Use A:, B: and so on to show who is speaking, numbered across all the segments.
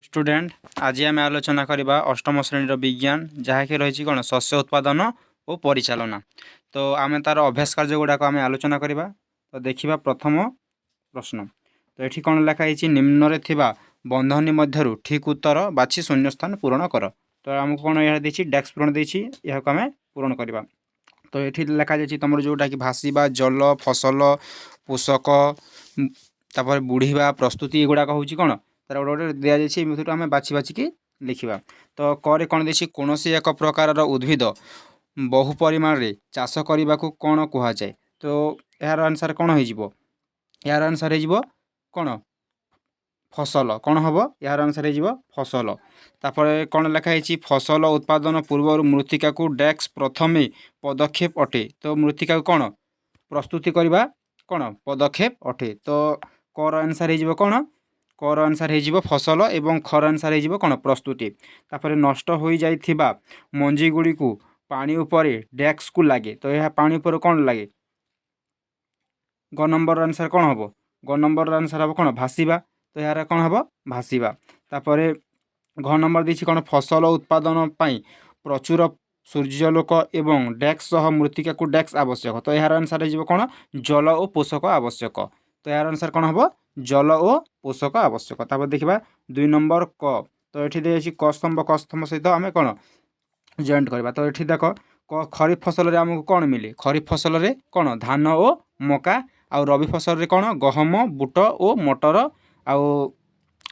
A: Student आज आम आलोचना करवा अष्टम श्रेणी विज्ञान जहाँकि रही कौन शस्य उत्पादन और परिचालना। तो आम तार अभ्यास कार्य गुड़ाक आम आलोचना करवा। तो देखा प्रथम प्रश्न। तो ये कौन लिखाई निम्न बंधनी मध्य ठीक उत्तर बाछि शून्यस्थान पूरण कर। तो आमको कौन यह डेस्क पूरण देती आम पूरण करवा। तो ये लिखा जाए तुम जोटा कि भाषा जल फसल पोषक तापर बुढ़ीवा प्रस्तुति एगुड़ाक हूँ कौन तार गोटे दि जाए आम बाछि बाछिकी लिखा। तो करे कौन देसी कौन एक प्रकार उद्भिद बहु परिमाण रे चाष करने को कौन कहुए। तो यार आंसर कौन हो यार आंसर हो कौन फसल कौन हम यार आंसर हो फसल। तापर कौन लिखाई फसल उत्पादन पूर्व मृत्तिका को डेक्स प्रथम पदक्षेप अटे। तो मृत्तिका कौन प्रस्तुति करवा कौन पदक्षेप अटे। तो कर आंसर हो कौन कर आंसर हो फसल एवं खर आंसर हो कौन प्रस्तुति। तापर नष्ट हो जाइथिबा मंजी गुड़ी को पानी उपरे डेक्स को लगे। तो यह पानी उपर कौन लगे ग नंबर आंसर कौन हम ग नंबर आंसर हम कौन भाषा। तो यार कौन हम भाषा। तापर घ नंबर देखिए कौन फसल उत्पादन पाई प्रचुर सूर्यालोक एवं डेक्स सह मृत्तिका को डेक्स आवश्यक। तो यार आंसर हो कौन जल और पोषक आवश्यक। तो यार आंसर कौन हम जल और पोषक आवश्यक। तापर देखा 2 नंबर क। तो ये देखिए क स्तंभ सहित आम कौन जॉइंट करवा। तो ये देख खरीफ फसल रे आमको कौन मिले खरीफ फसल रे कौन धान और मका आ रबी फसल रे कौन गहम बुट और मटर आ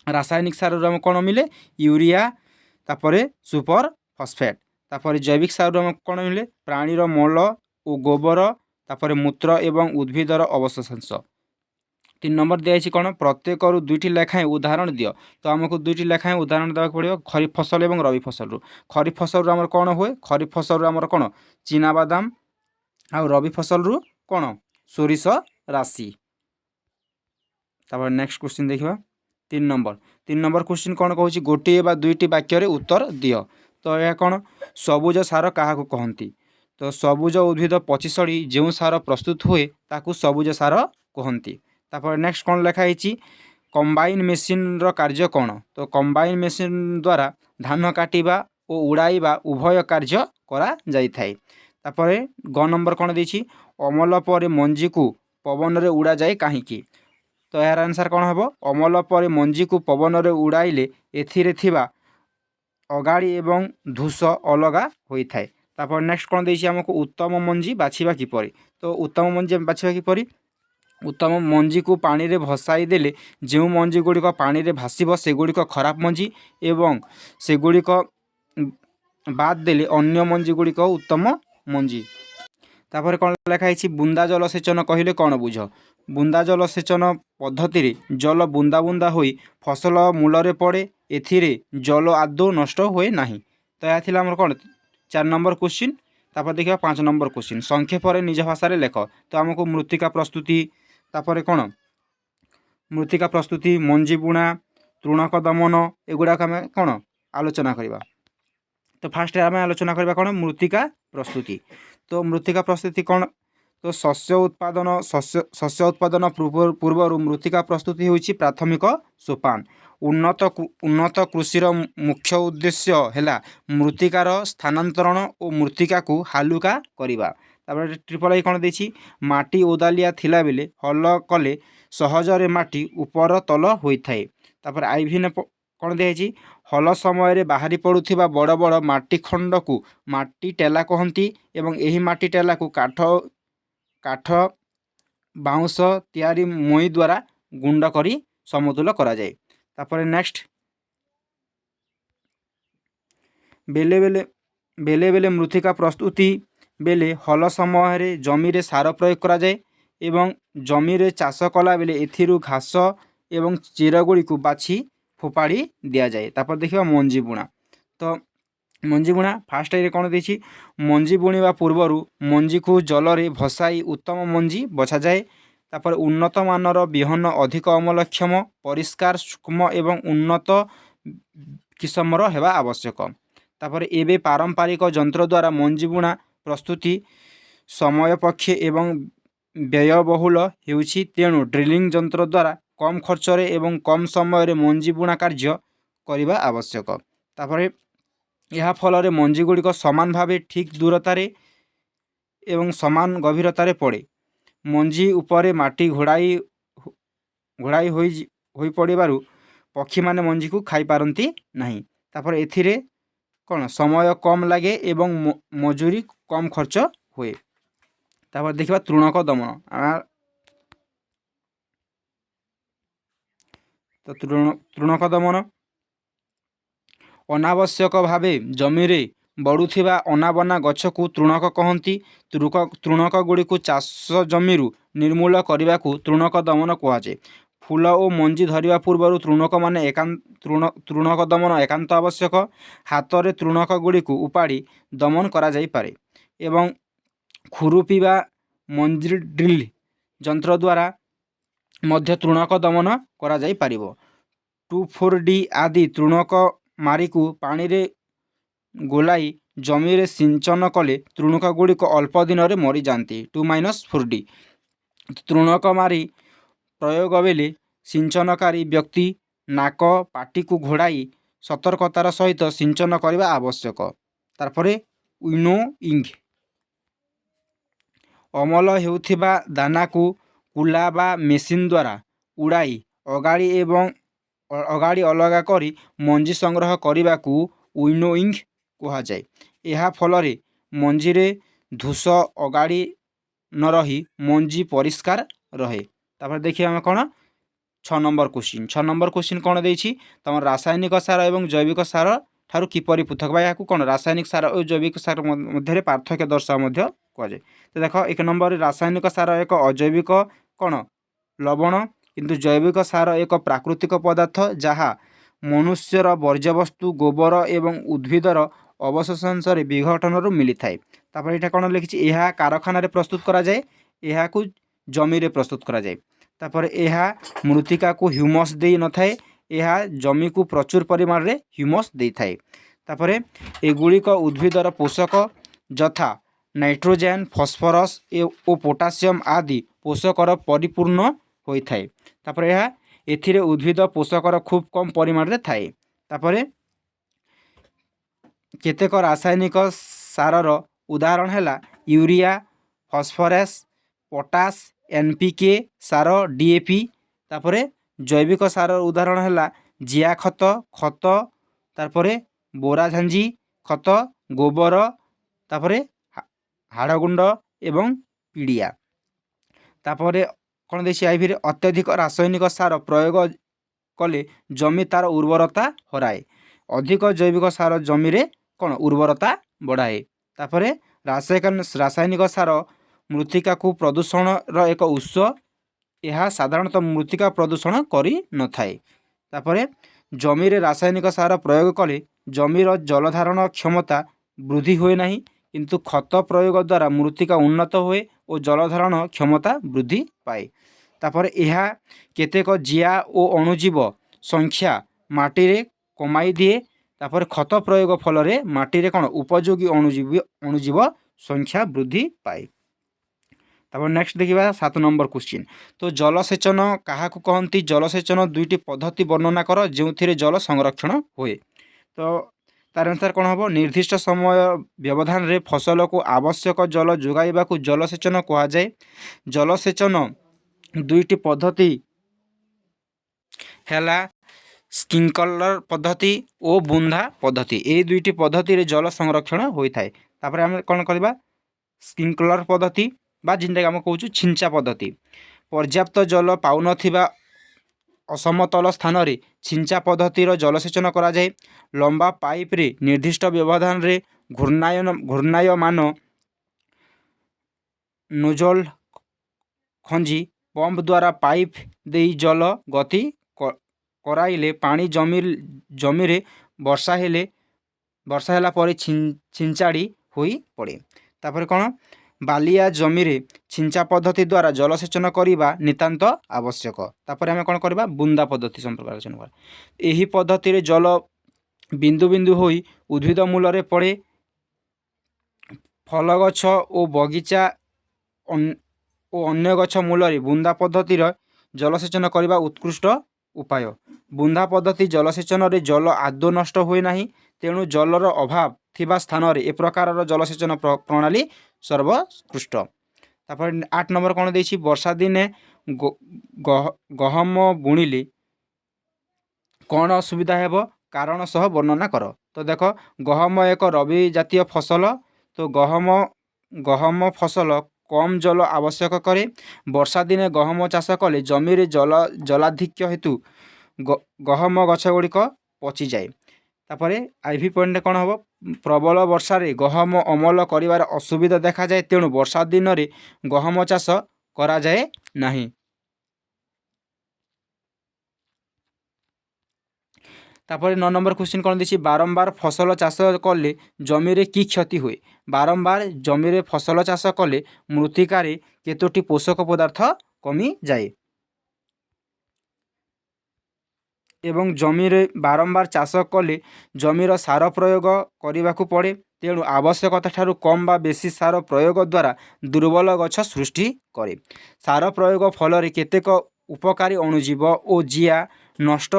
A: रासायनिक सार आम कौन मिले यूरिया तापर सुपर फॉस्फेट। तापर जैविक सार आम कौन मिले प्राणीर मल और गोबर तापर मूत्र एवं उद्भिदर अवशेषांश। 3 नंबर दिखाई कौन प्रत्येक दुईटी लेखाएं उदाहरण दियो। तो आमको दुईटी लेखाएं उदाहरण देवाक पड़ो खरीफ फसल और रबी फसल। खरीफ फसल आमर कौन हुए खरीफ फसल आमर कौन चीनाबादाम आ रबी फसल कौन सोरिष राशि। तापर नेक्स्ट क्वेश्चन देखा 3 नंबर क्वेश्चन कौन कहूँ गोटे बा दुईटी वाक्य उत्तर दियो। तो यह कौन सबुज सार क्या कहती। तो सबुज उद्भिद पचिसड़ी जो सार प्रस्तुत हुए ताकू सबुज सार कहती। तापर नेक्स्ट कौन लिखाई कंबाइन मेसीन रो कार्य कौन। तो कंबाइन मेसीन द्वारा धान काटिबा और उड़ाइबा उभय कार्य करा जाई थाए। तापर ग नंबर कौन देछि अमल पर मंजी को पवन रे उड़ा जाए कहीं। तो यार आंसर कौन हम अमल पर मंजी को पवन रे उड़ाइले एथिरे थिबा अगाड़ी एवं धूस अलगा होई थाए। तापर नेक्स्ट कौन देछि हमको उत्तम मंजी बाछिबा किपरि। तो उत्तम मंजी बाछिबा किपरि उत्तम मंजी को पानी रे भसाई देले जो मंजी गुड़िक पानी रे भासीब सेगुड़िक खराब मंजी एवं सेगुड़िक बाद देले अन्य मंजी गुड़िक उत्तम मंजी। तापर कौन लिखाई बुंदा जल सेचन कहले कौन बुझ। बुंदा जल सेचन पद्धति जल बुंदा बुंदा होई फसल मूल रे पड़े एथिरे जल आदौ नष्ट हुए नहीं। तो यह थिला हमर कौन 4 नंबर क्वेश्चन। तापर देखा 5 नंबर क्वेश्चन संक्षेप निज भाषा रे लेख। तो आमको मृत्तिका प्रस्तुति तापर कौन मृत्तिका प्रस्तुति मंजी बुणा तृणक दमन एगुड़ाक आम कौन आलोचना करवा। तो फास्ट आम आलोचना करवा कौन मृत्तिका प्रस्तुति। तो मृत्तिका प्रस्तुति कौन तो शस्य उत्पादन पूर्व मृत्तिका प्रस्तुति होछि प्राथमिक सोपान। उन्नत कृषिर मुख्य उद्देश्य है मृत्तिकार स्थानांतरण और मृत्तिका को हालुका करवा। तापर ट्रिपल आई कौन देछि माटी ओदालिया थिला बेले हल कले सहजरे माटी ऊपर तल होइथाए। तापर आईभिन कौन दिखाई हल समय बाहरी पड़ुथिबा बड़ बड़ माटी खंड को माटी टेला कहती एवं एही माटी टेला को काठ बाउंस तैयारी moi द्वारा गुंड करी समतुल करा जाए। तापर नेक्स्ट बेले बेले मृत्तिका प्रस्तुति बेले हल समय जमी रे सार प्रयोग करा जाए एवं जमी रे चाष कला बेले एथिरु घास एवं चेर गुड़ी को बाछी फोपाड़ी दिया जाए। तापर देखिबा मंजी बुणा। तो मंजी बुणा फास्ट ये कौन देछि मंजी बुणीबा पूर्व मंजी को जल रे भसाई उत्तम मंजी बछा जाए। तापर उन्नत मानर बिहन अधिक अमलक्षम परिष्कार सूक्ष्म एवं उन्नत किस्मर हेबा आवश्यक। तापर एबे पारंपरिक जंत्र द्वारा मंजी बुणा प्रस्तुति समय पक्षे एवं व्ययबहुल हेउछि तेणु ड्रिलिंग जंत्र द्वारा कम खर्च एवं कम समय मंजी बुणा कार्य କରିବା ଆବଶ୍ୟକ। ତାପରେ ଏହା ଫଳରେ ମଞ୍ଜି ଗୁଡ଼ିକ ସମାନ ଭାବେ ଠିକ୍ ଦୂରତାରେ ଏବଂ ସମାନ ଗଭୀରତାରେ ପଡ଼େ। ମଞ୍ଜି ଉପରେ ମାଟି ଘୋଡ଼ାଇ ହୋଇ ପଡ଼ିବାରୁ ପକ୍ଷୀମାନେ ମଞ୍ଜିକୁ ଖାଇପାରନ୍ତି ନାହିଁ। ତାପରେ ଏଥିରେ କ'ଣ ସମୟ କମ୍ ଲାଗେ ଏବଂ ମଜୁରୀ କମ୍ ଖର୍ଚ୍ଚ ହୁଏ। ତାପରେ ଦେଖିବା ତୃଣକ ଦମନ। ତ ତୃଣକ ଦମନ ଅନାବଶ୍ୟକ ଭାବେ ଜମିରେ ବଢ଼ୁଥିବା ଅନାବନା ଗଛକୁ ତୃଣକ କହନ୍ତି। ତୃଣକ ଗୁଡ଼ିକୁ ଚାଷ ଜମିରୁ ନିର୍ମୂଳ କରିବାକୁ ତୃଣକ ଦମନ କୁହାଯାଏ। ଫୁଲ ଓ ମଞ୍ଜି ଧରିବା ପୂର୍ବରୁ ତୃଣକ ଦମନ ଏକାନ୍ତ ଆବଶ୍ୟକ। ହାତରେ ତୃଣକ ଗୁଡ଼ିକୁ ଉପାଡ଼ି ଦମନ କରାଯାଇପାରେ ଏବଂ ଖୁରୁପି ବା ମଞ୍ଜି ଡ୍ରିଲ୍ ଯନ୍ତ୍ର ଦ୍ୱାରା ମଧ୍ୟ ତୃଣକ ଦମନ କରାଯାଇପାରିବ। 2,4-D ଆଦି ତୃଣକ ମାରିକୁ ପାଣିରେ ଗୋଳାଇ ଜମିରେ ସିଞ୍ଚନ କଲେ ତୃଣକ ଗୁଡ଼ିକ ଅଳ୍ପ ଦିନରେ ମରିଯାଆନ୍ତି। 2-4-D ତୃଣକ ମାରି ପ୍ରୟୋଗ ବେଳେ ସିଞ୍ଚନକାରୀ ବ୍ୟକ୍ତି ନାକ ପାଟିକୁ ଘୋଡ଼ାଇ ସତର୍କତାର ସହିତ ସିଞ୍ଚନ କରିବା ଆବଶ୍ୟକ। ତାପରେ ୱିନୋଇଂ ଅମଳ ହେଉଥିବା ଦାନାକୁ କୁଲା ବା ମେସିନ୍ ଦ୍ୱାରା ଉଡ଼ାଇ ଅଗାଡ଼ି ଅଲଗା କରି ମଞ୍ଜି ସଂଗ୍ରହ କରିବାକୁ ୱିନୋଇଂ କୁହାଯାଏ। ଏହା ଫଳରେ ମଞ୍ଜିରେ ଧୂସ ଅଗାଡ଼ି ନ ରହି ମଞ୍ଜି ପରିଷ୍କାର ରହେ। ତାପରେ ଦେଖିବା ଆମେ କ'ଣ 6 ନମ୍ବର କ୍ୱେଶ୍ଚିନ୍। 6 ନମ୍ବର କ୍ୱେଶ୍ଚିନ୍ କ'ଣ ଦେଇଛି? ତମର ରାସାୟନିକ ସାର ଏବଂ ଜୈବିକ ସାର ଠାରୁ କିପରି ପୃଥକ ବା ଏହାକୁ କ'ଣ ରାସାୟନିକ ସାର ଓ ଜୈବିକ ସାର ମଧ୍ୟରେ ପାର୍ଥକ୍ୟ ଦର୍ଶାଅ ମଧ୍ୟ କୁହାଯାଏ। ତ ଦେଖ 1 ନମ୍ବରରେ ରାସାୟନିକ ସାର ଏକ ଅଜୈବିକ କ'ଣ ଲବଣ, କିନ୍ତୁ ଜୈବିକ ସାର ଏକ ପ୍ରାକୃତିକ ପଦାର୍ଥ ଯାହା ମନୁଷ୍ୟର ବର୍ଜ୍ୟବସ୍ତୁ, ଗୋବର ଏବଂ ଉଦ୍ଭିଦର ଅବଶେଷାଂଶରେ ବିଘଟନରୁ ମିଳିଥାଏ। ତାପରେ ଏଇଟା କ'ଣ ଲେଖିଛି? ଏହା କାରଖାନାରେ ପ୍ରସ୍ତୁତ କରାଯାଏ, ଏହାକୁ ଜମିରେ ପ୍ରସ୍ତୁତ କରାଯାଏ। ତାପରେ ଏହା ମୃତ୍ତିକାକୁ ହ୍ୟୁମସ୍ ଦେଇ ନଥାଏ, ଏହା ଜମିକୁ ପ୍ରଚୁର ପରିମାଣରେ ହ୍ୟୁମସ୍ ଦେଇଥାଏ। ତାପରେ ଏଗୁଡ଼ିକ ଉଦ୍ଭିଦର ପୋଷକ ଯଥା ନାଇଟ୍ରୋଜେନ୍, ଫସ୍ଫରସ୍ ଓ ପୋଟାସିୟମ୍ ଆଦି ପୋଷକର ପରିପୂର୍ଣ୍ଣ ହୋଇଥାଏ। ତାପରେ ଏଥିରେ ଉଦ୍ଭିଦ ପୋଷକର ଖୁବ୍ କମ୍ ପରିମାଣରେ ଥାଏ। ତାପରେ କେତେକ ରାସାୟନିକ ସାରର ଉଦାହରଣ ହେଲା ୟୁରିଆ, ଫସ୍ଫରସ୍, ପଟାସ୍, NPK ସାର, DAP। ତାପରେ ଜୈବିକ ସାରର ଉଦାହରଣ ହେଲା ଜିଆ ଖତ, ତାପରେ ବୋରାଝାଞ୍ଜି ଖତ, ଗୋବର, ତାପରେ ହାଡ଼ଗୁଣ୍ଡ ଏବଂ ପିଡ଼ିଆ। ତାପରେ କ'ଣ ଦେଇଛି? ଆଇଭିରେ ଅତ୍ୟଧିକ ରାସାୟନିକ ସାର ପ୍ରୟୋଗ କଲେ ଜମି ତା'ର ଉର୍ବରତା ହରାଏ। ଅଧିକ ଜୈବିକ ସାର ଜମିରେ କ'ଣ ଉର୍ବରତା ବଢ଼ାଏ। ତାପରେ ରାସାୟନିକ ସାର ମୃତ୍ତିକାକୁ ପ୍ରଦୂଷଣର ଏକ ଉତ୍ସ, ଏହା ସାଧାରଣତଃ ମୃତ୍ତିକା ପ୍ରଦୂଷଣ କରିନଥାଏ। ତାପରେ ଜମିରେ ରାସାୟନିକ ସାର ପ୍ରୟୋଗ କଲେ ଜମିର ଜଳଧାରଣ କ୍ଷମତା ବୃଦ୍ଧି ହୁଏ ନାହିଁ, କିନ୍ତୁ ଖତ ପ୍ରୟୋଗ ଦ୍ୱାରା ମୃତ୍ତିକା ଉନ୍ନତ ହୁଏ ଓ ଜଳଧାରଣ କ୍ଷମତା ବୃଦ୍ଧି ପାଏ। ତାପରେ ଏହା କେତେକ ଜିଆ ଓ ଅଣୁଜୀବ ସଂଖ୍ୟା ମାଟିରେ କମାଇ ଦିଏ। ତାପରେ ଖତ ପ୍ରୟୋଗ ଫଳରେ ମାଟିରେ କ'ଣ ଉପଯୋଗୀ ଅଣୁଜୀବ ସଂଖ୍ୟା ବୃଦ୍ଧି ପାଏ। ତାପରେ ନେକ୍ସଟ ଦେଖିବା 7 ନମ୍ବର କ୍ୱେଶ୍ଚିନ୍। ତ ଜଳସେଚନ କାହାକୁ କହନ୍ତି? ଜଳସେଚନ ଦୁଇଟି ପଦ୍ଧତି ବର୍ଣ୍ଣନା କର ଯେଉଁଥିରେ ଜଳ ସଂରକ୍ଷଣ ହୁଏ। ତ ତାର ଆନ୍ସର କ'ଣ ହେବ? ନିର୍ଦ୍ଦିଷ୍ଟ ସମୟ ବ୍ୟବଧାନରେ ଫସଲକୁ ଆବଶ୍ୟକ ଜଳ ଯୋଗାଇବାକୁ ଜଳସେଚନ କୁହାଯାଏ। ଜଳସେଚନ ଦୁଇଟି ପଦ୍ଧତି ହେଲା ସ୍ପ୍ରିଙ୍କଲର ପଦ୍ଧତି ଓ ବୁନ୍ଦା ପଦ୍ଧତି। ଏହି ଦୁଇଟି ପଦ୍ଧତିରେ ଜଳ ସଂରକ୍ଷଣ ହୋଇଥାଏ। ତାପରେ ଆମେ କ'ଣ କରିବା? ସ୍ପ୍ରିଙ୍କଲର ପଦ୍ଧତି ବା ଯେମିତିକି ଆମେ କହୁଛୁ ଛିଞ୍ଚା ପଦ୍ଧତି। ପର୍ଯ୍ୟାପ୍ତ ଜଳ ପାଉନଥିବା ଅସମତଳ ସ୍ଥାନରେ ଛିଞ୍ଚା ପଦ୍ଧତିର ଜଳସେଚନ କରାଯାଏ। ଲମ୍ବା ପାଇପ୍ରେ ନିର୍ଦ୍ଦିଷ୍ଟ ବ୍ୟବଧାନରେ ଘୂର୍ଣ୍ଣାୟମାନ ନୋଜଲ ଖଞ୍ଜି ପମ୍ପ ଦ୍ୱାରା ପାଇପ୍ ଦେଇ ଜଳ ଗତି କରାଇଲେ ପାଣି ଜମିରେ ବର୍ଷା ହେଲା ପରେ ଛିଞ୍ଚାଡ଼ି ହୋଇ ପଡ଼େ। ତାପରେ କ'ଣ? ବାଲିଆ ଜମିରେ ଛିଞ୍ଚା ପଦ୍ଧତି ଦ୍ୱାରା ଜଳସେଚନ କରିବା ନିତାନ୍ତ ଆବଶ୍ୟକ। ତାପରେ ଆମେ କ'ଣ କରିବା? ବୁନ୍ଦା ପଦ୍ଧତି ସମ୍ପର୍କରେ ଆଲୋଚନା କରିବା। ଏହି ପଦ୍ଧତିରେ ଜଳ ବିନ୍ଦୁ ବିନ୍ଦୁ ହୋଇ ଉଦ୍ଭିଦ ମୂଳରେ ପଡ଼େ। ଫଳ ଗଛ ଓ ବଗିଚା ଓ ଅନ୍ୟ ଗଛ ମୂଳରେ ବୁନ୍ଦା ପଦ୍ଧତିର ଜଳସେଚନ କରିବା ଉତ୍କୃଷ୍ଟ ଉପାୟ। ବୁନ୍ଦା ପଦ୍ଧତି ଜଳସେଚନରେ ଜଳ ଆଦୌ ନଷ୍ଟ ହୁଏ ନାହିଁ, ତେଣୁ ଜଳର ଅଭାବ ଥିବା ସ୍ଥାନରେ ଏ ପ୍ରକାରର ଜଳସେଚନ ପ୍ରଣାଳୀ ସର୍ବୋତ୍କୃଷ୍ଟ। ତାପରେ 8 ନମ୍ବର କ'ଣ ଦେଇଛି, ବର୍ଷା ଦିନେ ଗହମ ବୁଣିଲେ କ'ଣ ଅସୁବିଧା ହେବ, କାରଣ ସହ ବର୍ଣ୍ଣନା କର। ତ ଦେଖ, ଗହମ ଏକ ରବି ଜାତୀୟ ଫସଲ। ତ ଗହମ ଫସଲ କମ୍ ଜଳ ଆବଶ୍ୟକ କରେ। ବର୍ଷା ଦିନେ ଗହମ ଚାଷ କଲେ ଜମିରେ ଜଳାଧିକ୍ୟ ହେତୁ ଗହମ ଗଛ ଗୁଡ଼ିକ ପଚିଯାଏ। ତାପରେ ଆଇଭି ପଏଣ୍ଟରେ କ'ଣ ହେବ, ପ୍ରବଳ ବର୍ଷାରେ ଗହମ ଅମଳ କରିବାର ଅସୁବିଧା ଦେଖାଯାଏ, ତେଣୁ ବର୍ଷା ଦିନରେ ଗହମ ଚାଷ କରାଯାଏ ନାହିଁ। ତାପରେ 9 ନମ୍ବର କ୍ୱେଶ୍ଚିନ୍ କ'ଣ ଦେଇଛି, ବାରମ୍ବାର ଫସଲ ଚାଷ କଲେ ଜମିରେ କି କ୍ଷତି ହୁଏ? ବାରମ୍ବାର ଜମିରେ ଫସଲ ଚାଷ କଲେ ମୃତ୍ତିକାରେ କେତୋଟି ପୋଷକ ପଦାର୍ଥ କମିଯାଏ ଏବଂ ଜମିରେ ବାରମ୍ବାର ଚାଷ କଲେ ଜମିର ସାର ପ୍ରୟୋଗ କରିବାକୁ ପଡ଼େ, ତେଣୁ ଆବଶ୍ୟକତା ଠାରୁ କମ୍ ବା ବେଶୀ ସାର ପ୍ରୟୋଗ ଦ୍ୱାରା ଦୁର୍ବଳ ଗଛ ସୃଷ୍ଟି କରେ। ସାର ପ୍ରୟୋଗ ଫଳରେ କେତେକ ଉପକାରୀ ଅଣୁଜୀବ ଓ ଜିଆ ନଷ୍ଟ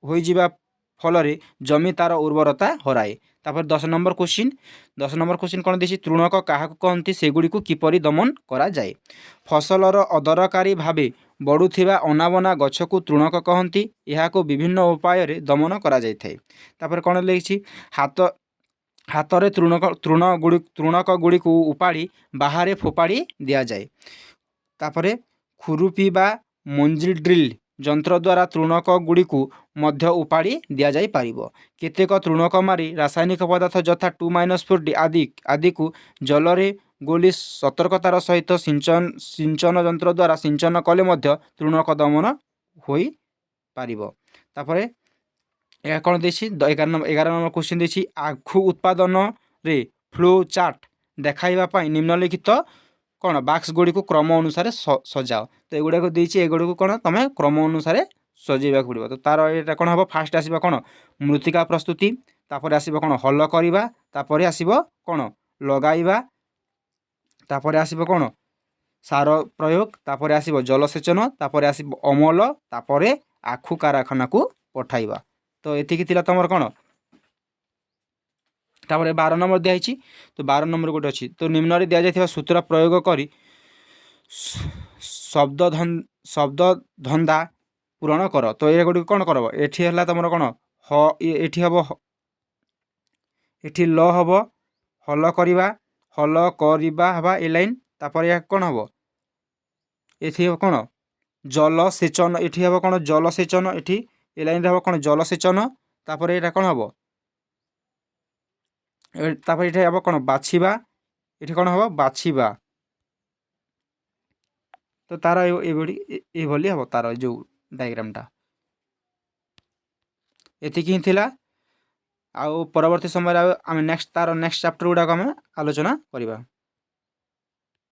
A: ହୋଇଯିବା ଫଳରେ ଜମି ତାର ଉର୍ବରତା ହରାଏ। ତାପରେ 10 ନମ୍ବର କ୍ୱେଶ୍ଚିନ୍ କ'ଣ ଦେଇଛି, ତୃଣକ କାହାକୁ କହନ୍ତି, ସେଗୁଡ଼ିକୁ କିପରି ଦମନ କରାଯାଏ? ଫସଲର ଅଦରକାରୀ ଭାବେ ବଢ଼ୁଥିବା ଅନାବନା ଗଛକୁ ତୃଣକ କହନ୍ତି। ଏହାକୁ ବିଭିନ୍ନ ଉପାୟରେ ଦମନ କରାଯାଇଥାଏ। ତାପରେ କ'ଣ ଲେଖିଛି, ହାତରେ ତୃଣକ ଗୁଡ଼ିକୁ ଉପାଡ଼ି ବାହାରେ ଫୋପାଡ଼ି ଦିଆଯାଏ। ତାପରେ ଖୁରୁପି ବା ମଞ୍ଜି ଡ୍ରିଲ୍ ଯନ୍ତ୍ର ଦ୍ୱାରା ତୃଣକ ଗୁଡ଼ିକୁ ମଧ୍ୟ ଉପାଡ଼ି ଦିଆଯାଇପାରିବ। କେତେକ ତୃଣକ ମାରି ରାସାୟନିକ ପଦାର୍ଥ ଯଥା 2-4-D ଆଦିକୁ ଜଳରେ ଗୋଳି ସତର୍କତାର ସହିତ ସିଞ୍ଚନ ଯନ୍ତ୍ର ଦ୍ୱାରା ସିଞ୍ଚନ କଲେ ମଧ୍ୟ ତୃଣକ ଦମନ ହୋଇପାରିବ। ତାପରେ ଏହା କ'ଣ ଦେଇଛି, 11 ନମ୍ବର କ୍ୱେଶ୍ଚିନ୍ ଦେଇଛି, ଆଖୁ ଉତ୍ପାଦନରେ ଫ୍ଲୋ ଚାର୍ଟ ଦେଖାଇବା ପାଇଁ ନିମ୍ନଲିଖିତ କ'ଣ ବାକ୍ସ ଗୁଡ଼ିକୁ କ୍ରମ ଅନୁସାରେ ସଜାଅ। ତ ଏଗୁଡ଼ାକୁ ଦେଇଛି, ଏଗୁଡ଼ିକୁ କ'ଣ ତୁମେ କ୍ରମ ଅନୁସାରେ ସଜାଇବାକୁ ପଡ଼ିବ। ତ ତାର ଏଇଟା କ'ଣ ହେବ, ଫାଷ୍ଟ ଆସିବ କ'ଣ ମୃତ୍ତିକା ପ୍ରସ୍ତୁତି, ତାପରେ ଆସିବ କ'ଣ ହଲ କରିବା, ତାପରେ ଆସିବ କ'ଣ ଲଗାଇବା, ତାପରେ ଆସିବ କ'ଣ ସାର ପ୍ରୟୋଗ, ତାପରେ ଆସିବ ଜଳସେଚନ, ତାପରେ ଆସିବ ଅମଳ, ତାପରେ ଆଖୁ କାରଖାନାକୁ ପଠାଇବା। ତ ଏତିକି ଥିଲା ତୁମର କ'ଣ। ତାପରେ 12 ନମ୍ବର ଦିଆହେଇଛି। ତ 12 ନମ୍ବର ଗୋଟେ ଅଛି, ତ ନିମ୍ନରେ ଦିଆଯାଇଥିବା ସୂତ୍ର ପ୍ରୟୋଗ କରି ଶବ୍ଦ ଧନ୍ଦା ପୂରଣ କର। ତ ଏ ଗୁଡ଼ିକ କ'ଣ କରବ, ଏଠି ହେଲା ତୁମର କ'ଣ ଏଠି ହେବ, ଏଠି ଲ ହେବ ହଲ କରିବା ହେବା ଏ ଲାଇନ୍। ତାପରେ ଏହା କ'ଣ ହେବ, ଏଠି ହେବ କ'ଣ ଜଳସେଚନ, ଏଠି ହେବ କ'ଣ ଜଳସେଚନ, ଏଠି ଏ ଲାଇନ୍ରେ ହେବ କ'ଣ ଜଳସେଚନ। ତାପରେ ଏଇଟା କ'ଣ ହେବ, ତାପରେ ଏଠି ହେବ କ'ଣ ବାଛିବା, ଏଠି କ'ଣ ହେବ ବାଛିବା। ତ ତାର ଏଇଭଳି ହେବ ତାର ଯେଉଁ ଡାଇଗ୍ରାମଟା। ଏତିକି ହିଁ ଥିଲା। ଆଉ ପରବର୍ତ୍ତୀ ସମୟରେ ଆମେ ତାର ନେକ୍ସଟ ଚାପ୍ଟର ଗୁଡ଼ାକ ଆମେ ଆଲୋଚନା କରିବା।